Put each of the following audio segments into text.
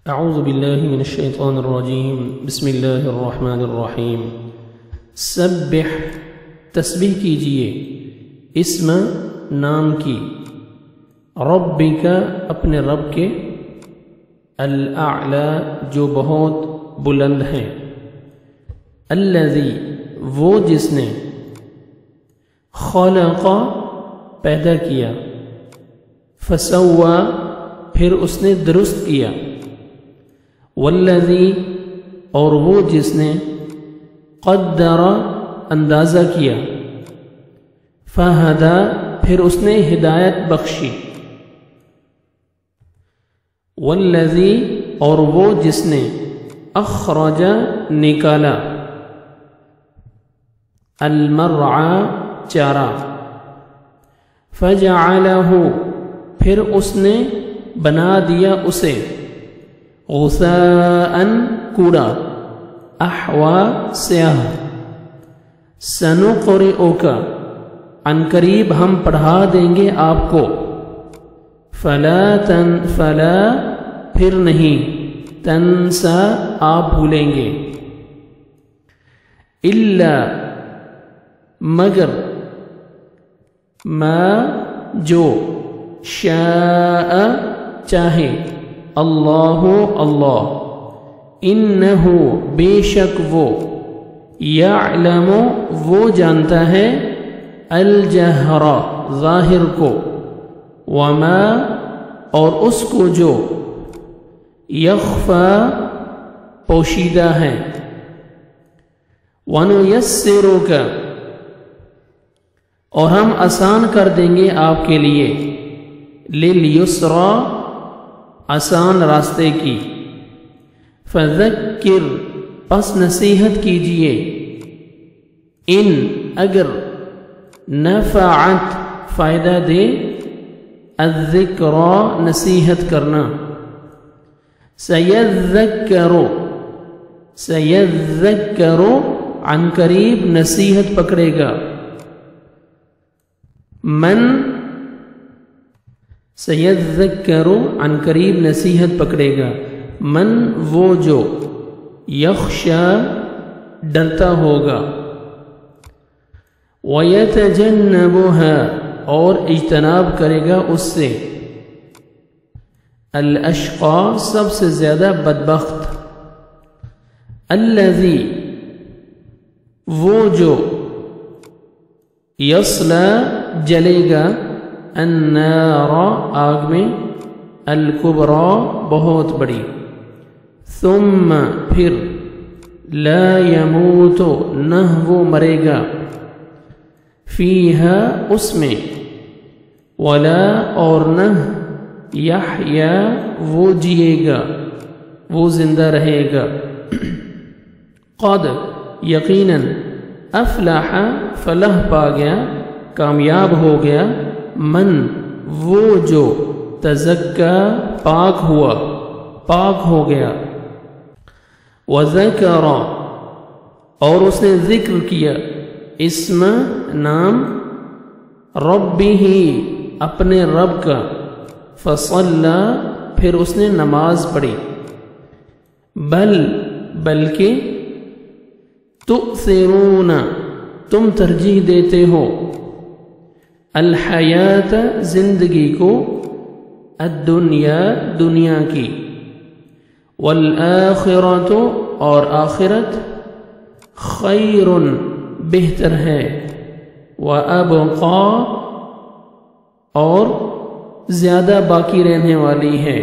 اعوذ باللہ من الشیطان الرجیم بسم اللہ الرحمن الرحیم سبح تسبیح کیجئے اسم نام کی ربک اپنے رب کے الاعلی جو بہت بلند ہیں الذی وہ جس نے خلق پیدا کیا فسوا پھر اس نے درست کیا والذی اور وہ جس نے قدر اندازہ کیا فہدا پھر اس نے ہدایت بخشی والذی اور وہ جس نے اخرج نکالا المرعى چارہ فجعلہ پھر اس نے بنا دیا اسے غثاء کوڑا احوا سیاہ سنقرئک عن قریب ہم پڑھا دیں گے آپ کو فلا پھر نہیں تنسا آپ بھولیں گے الا مگر ما جو شاء چاہے اللہ انہو بے شک وہ یعلم وہ جانتا ہے الجہر ظاہر کو وما اور اس کو جو یخفا پوشیدہ ہے ونیسرک اور ہم آسان کر دیں گے آپ کے لیے لیلیسرا آسان راستے کی فذکر پس نصیحت کیجئے ان اگر نفعت فائدہ دے الذکرى نصیحت کرنا سیذکر عن قریب نصیحت پکڑے گا من سیذکر عن قریب نصیحت پکڑے گا من وہ جو یخشا ڈرتا ہوگا ویتجنبها اور اجتناب کرے گا اس سے الاشقا سب سے زیادہ بدبخت الذی وہ جو یصلا جلے گا النار آگ میں الکبریٰ بہت بڑی ثم پھر لا یموت نہ وہ مرے گا فیہا اس میں ولا اور نہ یحیا وہ جیے گا وہ زندہ رہے گا قد یقیناً افلح فلاح پا گیا کامیاب ہو گیا من وہ جو تزکا پاک ہوا پاک ہو گیا وذکر اور اس نے ذکر کیا اسم نام ربہ اپنے رب کا فصلی پھر اس نے نماز پڑھی بلکہ تؤثرون تم ترجیح دیتے ہو الحیات زندگی کو الدنیا دنیا کی والآخرت اور آخرت خیر بہتر ہے وابقا اور زیادہ باقی رہنے والی ہے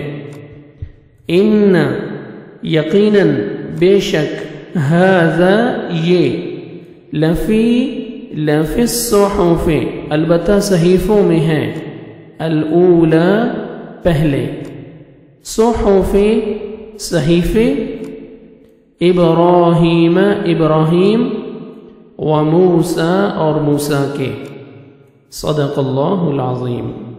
ان یقیناً بے شک ھذا یہ لفی الصحف البتہ صحیفوں میں ہے الاولی پہلے صحف صحیفے ابراہیم وموسیٰ اور موسیٰ کے صدق اللہ العظیم